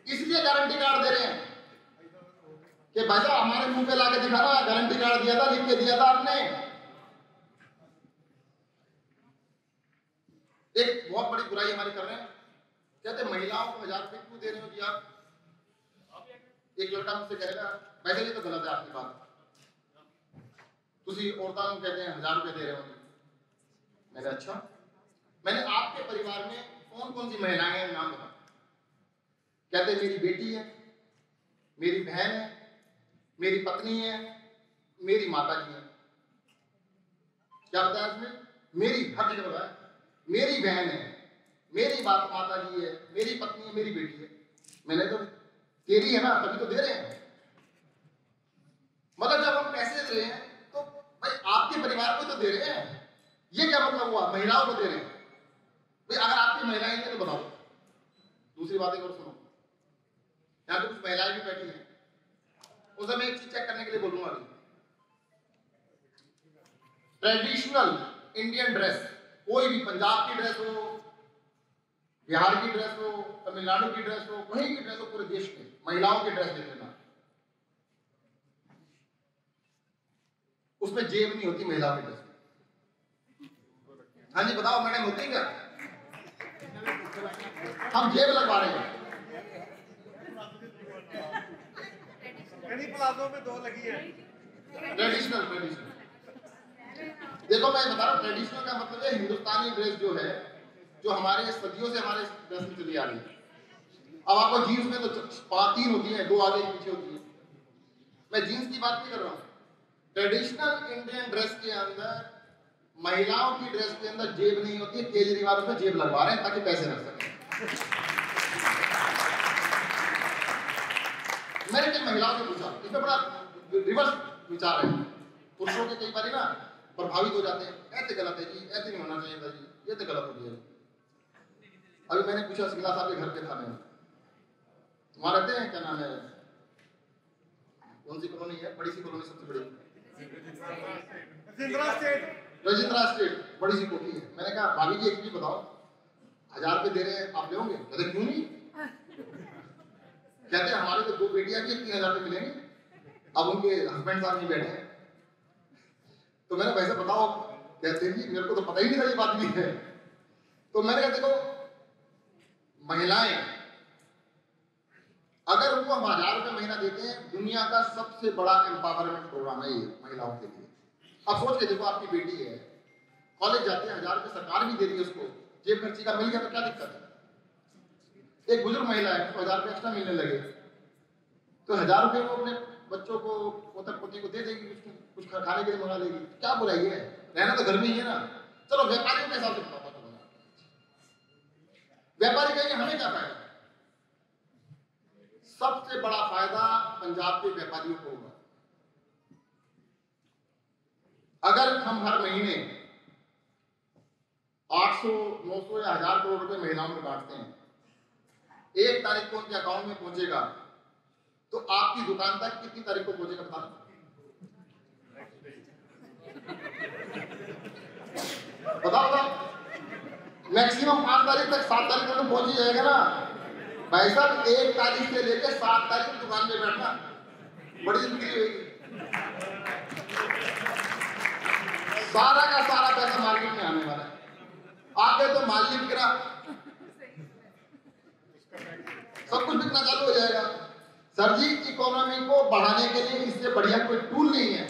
इसलिए गारंटी कार्ड दे रहे हैं कि भाई साहब हमारे मुंह पे लाके दिखाना, गारंटी कार्ड दिया था, लिख के दिया था आपने। एक बहुत बड़ी बुराई हमारी कर रहे हैं, कहते महिलाओं को 1000 रुपए क्यों दे रहे हो जी आप? एक लड़का मुझसे कहेगा वैसे ये तो गलत है आपकी बात, तुसी औरतां को कहते हैं 1000 रुपए दे रहे हो। मैंने अच्छा, मैंने आपके परिवार में कौन कौन सी महिलाएं हैं नाम बता। कहते मेरी बेटी है, मेरी बहन है, मेरी पत्नी है, मेरी माता जी है। क्या बताया उसमें? मेरी हर जगह बताया, मेरी बहन है, मेरी माता जी है, मेरी पत्नी है, मेरी बेटी है। मैंने तो तेरी है ना, तभी तो दे रहे हैं। मतलब जब हम पैसे दे रहे हैं तो भाई आपके परिवार को तो दे रहे हैं, ये क्या मतलब हुआ महिलाओं को दे रहे हैं? भाई अगर आपकी महिलाएं हैं तो बताओ। दूसरी बात एक और सुनो, यहाँ पे कुछ महिलाएं भी बैठी हैं, उसे मैं एक चीज चेक करने के लिए बोलूंगा अभी। ट्रेडिशनल इंडियन ड्रेस, कोई भी पंजाब की ड्रेस हो, बिहार की ड्रेस हो, तमिलनाडु की ड्रेस हो, कहीं की ड्रेस हो, पूरे देश में महिलाओं की ड्रेस देख लेना, उसमें जेब नहीं होती महिलाओं की ड्रेस में। हाँ जी बताओ मैडम, होती क्या? हम जेब लगवा रहे हैं। प्लाजो में 2 लगी है। ट्रेडिशनल देखो मैं बता रहा हूँ, ट्रेडिशनल का मतलब है हिंदुस्तानी ड्रेस जो है, जो हमारे सदियों से हमारे ड्रेस में चली आ रही है। अब आपको जीन्स में तो 3 होती है, 2 आगे पीछे होती है। मैं जीन्स की बात नहीं कर रहा हूँ, ट्रेडिशनल इंडियन ड्रेस के अंदर, महिलाओं की ड्रेस के अंदर जेब नहीं होती है। केजरीवाल उसमें जेब लगवा रहे हैं ताकि पैसे रख सकें। मैंने कई महिलाओं से पूछा, इसमें बड़ा रिवर्स विचार है। पुरुषों के कई बार ना प्रभावित हो जाते हैं, ऐसे गलत है जी, ऐसे नहीं होना चाहिए था जी, ये तो गलत हो गया। अभी मैंने पूछा सिंगला साहब के घर पे था, मैं वहां रहते हैं, क्या नाम है, कौन सी कॉलोनी है, बड़ी सी कॉलोनी, सबसे बड़ी रजिंद्रा स्टेट, बड़ी सी कोठी है। मैंने कहा भाभी जी एक चीज बताओ, 1000 रुपए दे रहे हैं, आप लेंगे? कहते क्यों नहीं। कहते हमारे तो 2 बेटियां भी 3000 रुपए मिलेंगे। अब उनके हस्बैंड साहब नहीं बैठे हैं, तो मैंने वैसे बताओ। कहते हैं जी मेरे को तो पता ही नहीं था ये बात भी है। तो मैंने कहा देखो महिलाएं, अगर उनको हम 1000 रुपए महीना देते हैं, दुनिया का सबसे बड़ा एम्पावरमेंट प्रोग्राम है ये महिलाओं के लिए। अब सोच के देखो, आपकी बेटी है, कॉलेज जाते हैं, 1000 रुपए सरकार भी दे रही है उसको, जेब खर्ची का मिल गया तो क्या दिक्कत है। एक बुजुर्ग महिला है, उसको 1000 रुपए एक्स्ट्रा मिलने लगे तो 1000 रुपए वो अपने बच्चों को, पोता पोती को दे देगी, कुछ खाने के लिए मंगा लेगी, क्या बुराई है, रहना तो घर में ही है ना। चलो व्यापारियों के हिसाब से बताओ, व्यापारी कहेंगे हमें क्या फायदा। सबसे बड़ा फायदा पंजाब के व्यापारियों को होगा। अगर हम हर महीने 800, 900 या 1000 करोड़ रुपए महिलाओं में बांटते हैं, 1 तारीख को उनके अकाउंट में पहुंचेगा, तो आपकी दुकान तक कितनी तारीख को पहुंचेगा बता? बताओ। मैक्सिमम 5 तारीख तक, 7 तारीख तक तो पहुंच ही जाएगा ना भाई साहब। 1 तारीख से लेकर 7 तारीख तक दुकान पे बैठना, बड़ी जिंदगी होगी। सारा का सारा पैसा मार्केट में आने वाला है। आगे तो माल ही बिक रहा, सब कुछ बिकना चालू हो जाएगा। सर जी, इकोनॉमी को बढ़ाने के लिए इससे बढ़िया कोई टूल नहीं है।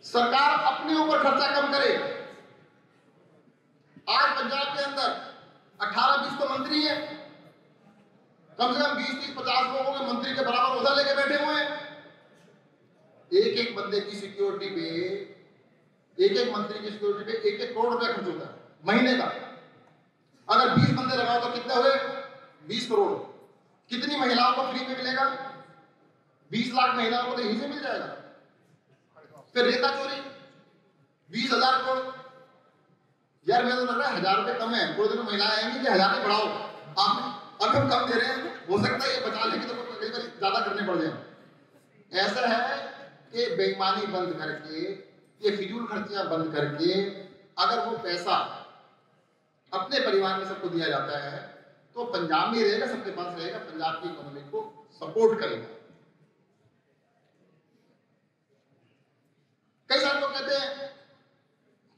सरकार अपने ऊपर खर्चा कम करे। आज पंजाब के अंदर 18-20 तो मंत्री हैं, कम से कम 20-30-50 लोगों के मंत्री के बराबर ओहदा लेके बैठे हुए हैं। एक बंदे की सिक्योरिटी पे, एक मंत्री की सिक्योरिटी पे 1-1 करोड़ रुपया खर्च होता है महीने का। अगर 20 बंदे लगाओ तो कितने हुए? 20 करोड़। कितनी महिलाओं को फ्री में मिलेगा? 20 लाख महिलाओं को तो यहीं से मिल जाएगा। फिर रेता चोरी 20,000 करोड़। यार मेरे को लग रहा है 1000 रुपए कम है, थोड़े दिन महिलाएं आएंगी कि 1000 बढ़ाओ। अब हम कम दे रहे हैं, हो सकता है ये बचा लेंगे तो कई बार ज्यादा करने पड़ जाए। ऐसा है कि बेईमानी बंद करके, ये फिजूल खर्चियां बंद करके अगर वो पैसा अपने परिवार में सबको दिया जाता है तो पंजाब में रहेगा, सबके पास रहेगा, पंजाब की इकोनॉमी को सपोर्ट करेगा। कई सारे लोग कहते हैं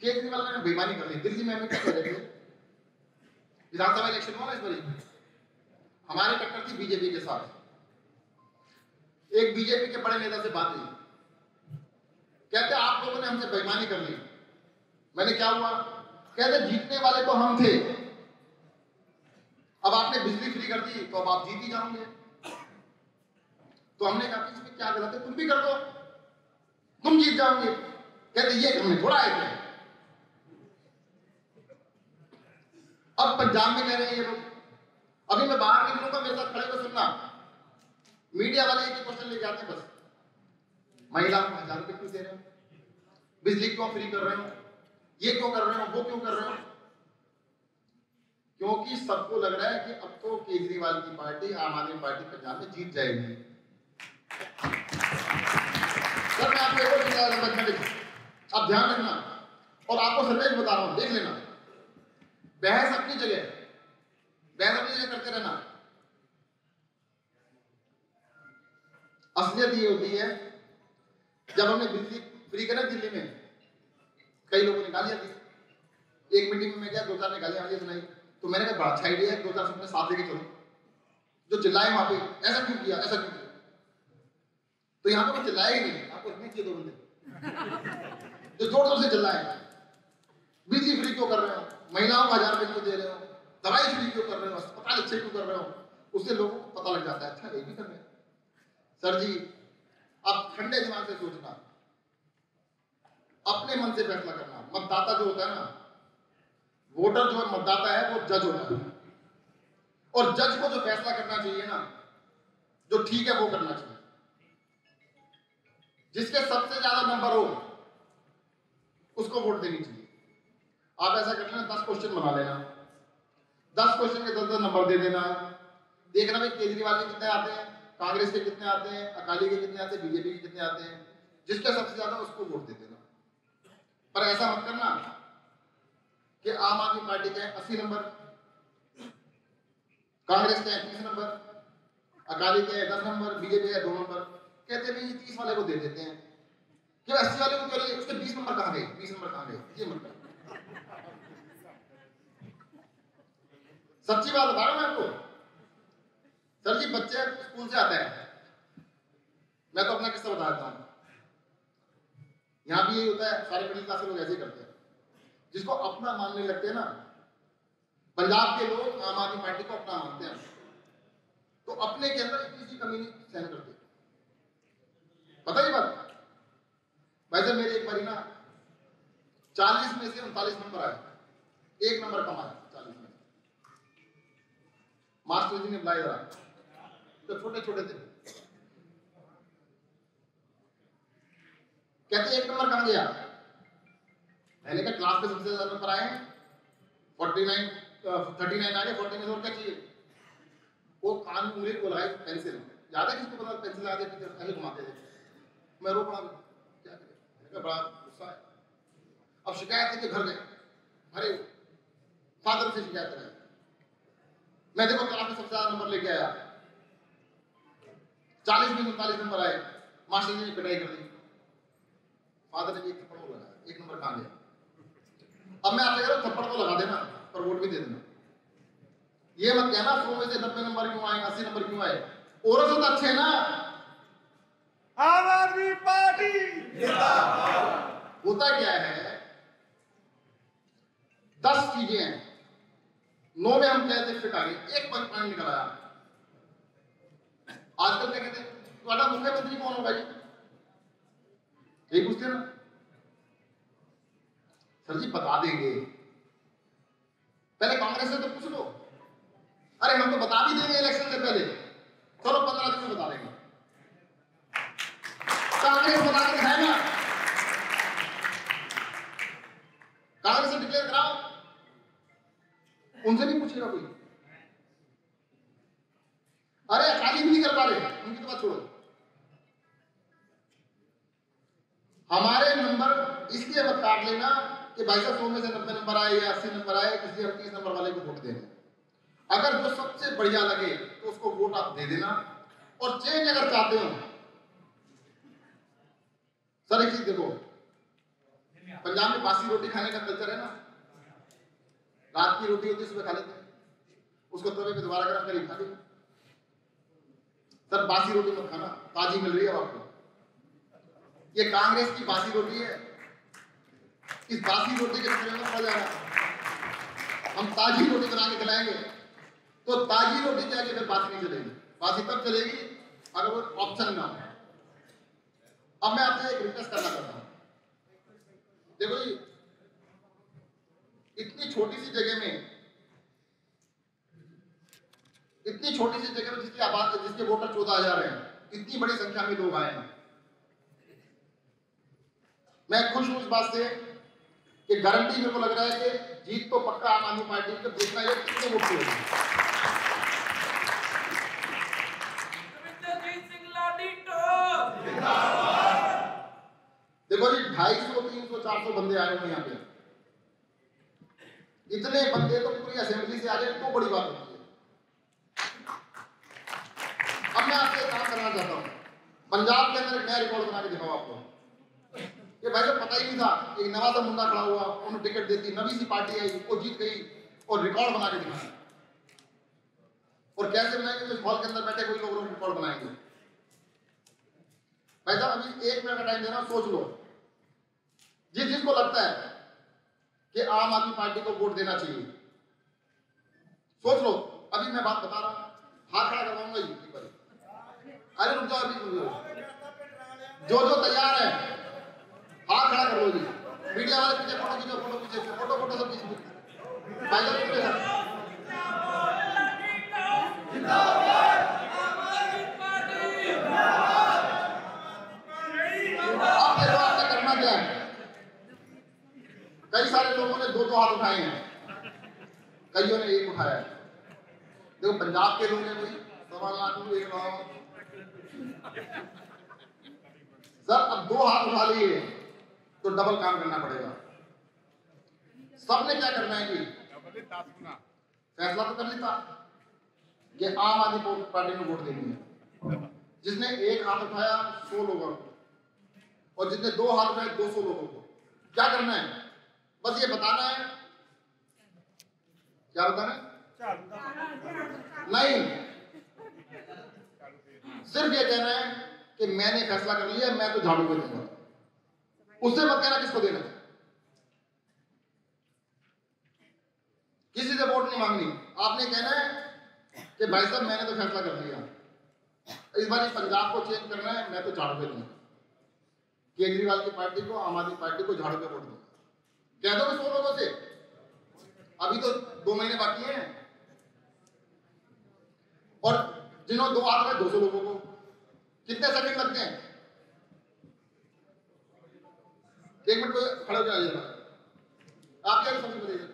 केजरीवाल ने बेईमानी कर ली। दिल्ली में हमें क्या कह रहे थे, विधानसभा इलेक्शन हुआ ना इस बार, हमारी टक्कर थी बीजेपी के साथ। एक बीजेपी के बड़े नेता से बात हुई, कहते आप लोगों ने हमसे बेईमानी कर ली। मैंने क्या हुआ, कहते जीतने वाले तो हम थे, अब आपने बिजली फ्री कर दी तो अब आप जीत ही जाओगे। तो हमने कहा इसमें क्या गलत है, तुम भी कर दो, तुम जीत जाओगे। कहते ये हमने थोड़ा आए थे। अब पंजाब में कह रहे हैं ये लोग, अभी मैं बाहर निकलूंगा, मेरे साथ खड़े हो सुनना, मीडिया वाले एक ही क्वेश्चन लेके आते हैं बस, महिलाओं को 1000 रुपए क्यों दे रहे हो, बिजली क्यों फ्री कर रहे हो, ये क्यों कर रहे हो, वो क्यों कर रहे हो। क्योंकि सबको लग रहा है कि अब तो केजरीवाल की पार्टी, आम आदमी पार्टी पंजाब में जीत जाएगी। सर मैं आपको एक और आप ध्यान रखना, और आपको सर्वे बता रहा हूं, देख लेना, बहस अपनी जगह, बहस अपनी जगह करते रहना। असलियत ये होती है, जब हमने बिजली फ्री करा दिल्ली में, कई लोगों ने गालियां दी। एक मीटिंग में मैं गया, 2-4 ने गालियां सुनाई, तो मैंने कहा बड़ा अच्छा आइडिया है, 2-4 सबने साथ लेके चलो, जो चिल्लाए वहां पे, ऐसा क्यों किया, ऐसा क्यों किया। तो यहाँ पे वो चिल्लाए ही नहीं, आपको रखने चाहिए 2 बंदे जो जोर जोर से चिल्लाए, बिजली फ्री क्यों कर रहे हो, महिलाओं को 1000 रुपए क्यों दे रहे हो, दवाई फ्री क्यों कर रहे हो, अस्पताल अच्छे क्यों कर रहे हो। उससे लोगों को पता लग जाता है, अच्छा ये भी कर रहे हैं। सर जी आप ठंडे दिमाग से सोचना, अपने मन से फैसला करना। मतदाता जो होता है ना, वोटर जो मतदाता है वो जज होता है, और जज को जो फैसला करना चाहिए ना, जो ठीक है वो करना चाहिए। जिसके सबसे ज्यादा नंबर हो उसको वोट देनी चाहिए। आप ऐसा कर लेना, 10 क्वेश्चन बना लेना, 10 क्वेश्चन के 10-10 नंबर दे देना। देखना भाई केजरीवाल के कितने आते हैं, कांग्रेस के कितने आते हैं, अकाली के कितने आते हैं, बीजेपी के कितने आते हैं। जिसका सबसे ज्यादा उसको वोट दे देना। पर ऐसा मत करना कि आम आदमी पार्टी के 80 नंबर, कांग्रेस के 30 नंबर, अकाली के 10 नंबर, बीजेपी के 2 नंबर, कहते हैं 30 वाले को दे देते हैं कि 80 वाले को करिए, उसके 20 नंबर कहां गए, 20 नंबर कहां गए, ये मत। सच्ची बात बता रहा हूं मैं आपको। सर जी बच्चे स्कूल से आते हैं, मैं तो अपना किस्सा बता देता हूं, यहां भी यही होता है, सारे मिडिल क्लास के लोग ऐसे ही करते हैं। जिसको अपना मानने लगते हैं ना, पंजाब के लोग आम आदमी पार्टी को अपना मानते हैं, तो अपने के अंदर इतनी सी कमी नहीं सहन करते। पता ही बात, वैसे मेरे एक बारी ना 40 में से 39 नंबर आए, 1 नंबर कम आया 40 में। मास्टर जी ने बुलाया जरा, तो छोटे छोटे थे, कहते 1 नंबर कहां गया। मैंने कहा क्लास में सबसे ज्यादा नंबर आए 39 39 आ गए, 40 में और क्या चाहिए। वो कान में उंगली को लगाई पेंसिल, याद है किसको पता, पेंसिल लगा के ऐसे घुमाते थे। मैं रो पड़ा, क्या करें, बड़ा गुस्सा है। अब शिकायत है कि घर गए, अरे फादर से शिकायत है, मैं देखो क्लास में सबसे ज्यादा नंबर लेके आया, 40 में 39 नंबर आए, मास्टर जी ने पिटाई कर दी। फादर ने एक थप्पड़ को लगाया, 1 नंबर कहां गया। अब मैं आपसे कह रहा हूं थप्पड़ तो लगा देना, पर वोट भी दे देना। ये मत कहना 100 में से 90 नंबर क्यों आए, 80 नंबर क्यों आए, और तो अच्छे ना। आम आदमी पार्टी जिंदाबाद। होता क्या है, 10 चीजें हैं, 9 में हम कहते फिट आ गए, एक पॉइंट निकल आया। आजकल क्या कहते हैं, तुम्हारा मुख्यमंत्री कौन होगा जी, यही पूछते ना। सर जी बता देंगे, पहले कांग्रेस से तो पूछ लो। अरे हम तो बता भी देंगे इलेक्शन से पहले, चलो 15 दिन में बता देंगे। कांग्रेस बता के दिखाएगा, कांग्रेस से डिक्लेयर कराओ, उनसे भी पूछेगा कोई। मत छोड़ो। हमारे नंबर इसलिए मत काट लेना कि भाई साहब 100 में से 90 नंबर आए या 80 नंबर आए, इसलिए हम 30 नंबर वाले को वोट देना। अगर जो सबसे बढ़िया लगे तो उसको वोट आप दे देना। और चेंज अगर चाहते हो, सर एक चीज देखो, पंजाब में बासी रोटी खाने का कल्चर है ना। रात की रोटी होती है, सुबह खा लेते हैं, उसको तवे पे दोबारा गरम करके खा लेते। सर बासी रोटी मत खाना, ताजी मिल रही है आपको। ये कांग्रेस की बासी रोटी है, इस बासी रोटी के चक्कर में पड़ जाना। हम ताजी रोटी बना के खिलाएंगे, तो ताजी रोटी के आगे फिर बासी नहीं चलेगी। बासी तब चलेगी अगर वो ऑप्शन ना हो। अब मैं आपसे एक रिक्वेस्ट करना चाहता हूं। देखो जी, इतनी छोटी सी जगह में जिसकी आबादी, जिसके वोटर 14,000 हैं, इतनी बड़ी संख्या में लोग आए हैं। मैं खुश हूं इस बात से कि गारंटी मेरे को लग रहा है कि जीत तो पक्का आम आदमी पार्टी को। देखना ये कितने वोट होगी। देखो जी 250, 300, 400 बंदे आए हुए यहाँ पे। इतने बंदे तो पूरी असेंबली से आ जाए तो बड़ी बात होती है। अब मैं आपसे काम करना चाहता हूँ, पंजाब के अंदर एक नया रिकॉर्ड बना के दिखाओ आपको। ये भाई साहब पता ही नहीं था, एक नवा सा मुंडा खड़ा हुआ, उन्होंने टिकट देती, नवी सी पार्टी आई, वो जीत गई और रिकॉर्ड बना के दिखाया। और कैसे बनाएंगे? तो हॉल के अंदर बैठे कोई लोग रिकॉर्ड बनाएंगे। भाई साहब अभी 1 मिनट का टाइम देना, सोच लो। जिसको लगता है कि आम आदमी पार्टी को वोट देना चाहिए, सोच लो। अभी मैं बात बता रहा हूं, हाथ खड़ा करवाऊंगा यूपी पर। अरे रुक जाओ, अभी जो तैयार है हाथ खड़ा कर लो जी। मीडिया वाले पीछे फोटो खींचो, फोटो पीछे, फोटो सब खींचो। भाई साहब पीछे आपने करना क्या है? कई सारे लोगों ने 2-2 हाथ उठाए हैं, कईयों ने एक उठाया। देखो पंजाब के लोग हैं भाई, 1.25 लाख एक लाओ। सर अब 2 हाथ उठा लिए तो डबल काम करना पड़ेगा। सबने क्या करना है कि फैसला तो कर लेता कि आम आदमी पार्टी को वोट देनी है। जिसने एक हाथ उठाया 100 लोगों को, और जिसने 2 हाथ उठाए 200 लोगों को। क्या करना है? बस ये बताना है। क्या बताना है? नहीं, सिर्फ ये कहना है कि मैंने फैसला कर लिया, मैं तो झाड़ू पे दूंगा। उससे मत कहना किसको देना। किसी से वोट नहीं मांगनी। आपने कहना है कि भाई साहब मैंने तो फैसला कर लिया, इस बार पंजाब को चेंज करना है, मैं तो झाड़ू पे दूंगा। केजरीवाल की पार्टी को, आम आदमी पार्टी को झाड़ू पे वोट दूंगा। कह दो 100 लोगों से। अभी तो 2 महीने बाकी हैं। और जिन्होंने 2 हाथ में 200 लोगों को कितने सेकंड लगते हैं? 1 मिनट को खड़े हो जाइए। आप क्या समझ रहे हैं?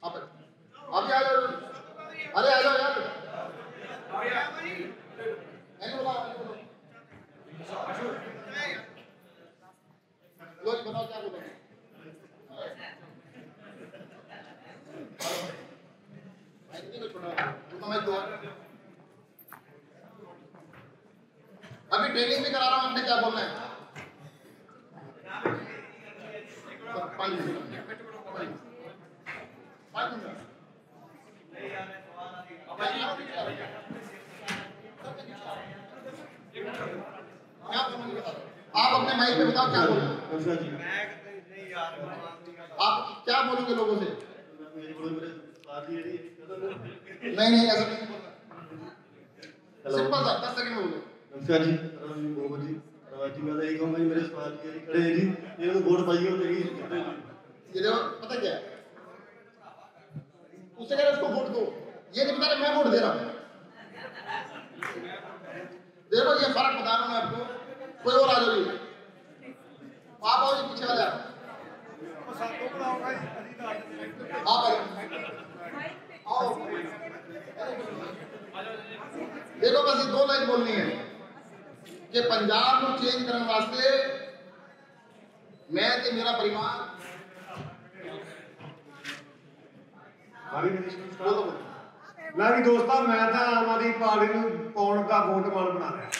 आप आ जाओ। अरे आ जाओ यार। लोग बताओ क्या बोलो। अभी ट्रेनिंग भी करा रहा हूं, आपने क्या बोलना है? आप अपने माइक पे बताओ क्या बोलोगे। आप क्या बोलोगे लोगों से? नहीं ऐसा नहीं बोलना। सिंपल सा 10 सेकंड में बोलो। नमस्कार जी, बहुत जी मैं तो यही कहूँगा जी, मेरे सवाल के खड़े हैं जी, ये तो वोट पाइए होते ही। ये देखो पता क्या है, उससे कह रहे उसको वोट दो, ये नहीं बता रहे मैं वोट दे रहा हूँ। देखो ये फर्क बता रहा हूँ मैं आपको। कोई और आ जाओ, आप आओ जी, पीछे वाले आप आओ। देखो बस ये 2 लाइन बोलनी है। कि पंजाब को चेंज करने वास्ते मैं ते मेरा परिवार बोलो मैं भी दोस्तों मैं तो आम आदमी पार्टी ਨੂੰ ਪਾਉਣ ਦਾ ਵੋਟ ਮਾਨ ਬਣਾ ਰਿਹਾ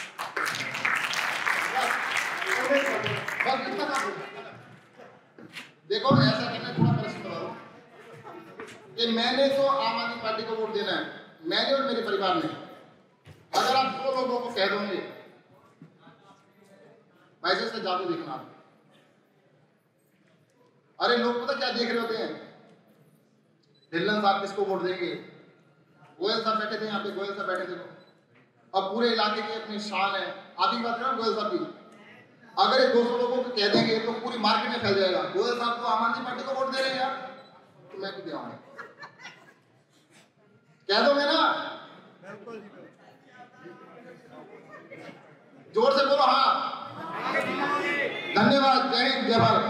बस इतना काम देखो ऐसा करना थोड़ा प्रश्न करो कि मैंने तो आम आदमी पार्टी को वोट देना है, मैंने और मेरे परिवार ने। अगर आप 2 लोगों को कह दोगे पैसे से जादू देखना, अरे लोग पता क्या देख रहे होते हैं, ढिल्लन साहब किसको वोट देंगे, गोयल साहब बैठे थे यहाँ पे, गोयल साहब बैठे थे, अब पूरे इलाके की अपनी शान है। आप ही बात करें गोयल साहब की, अगर ये 200 लोगों को कह देंगे तो पूरी मार्केट में फैल जाएगा, गोयल साहब तो आम आदमी पार्टी को वोट दे रहे हैं यार, तो मैं भी देवाऊंगा। कह दोगे ना, जोर से बोलो हाँ। धन्यवाद, जय हिंद, जय भारत।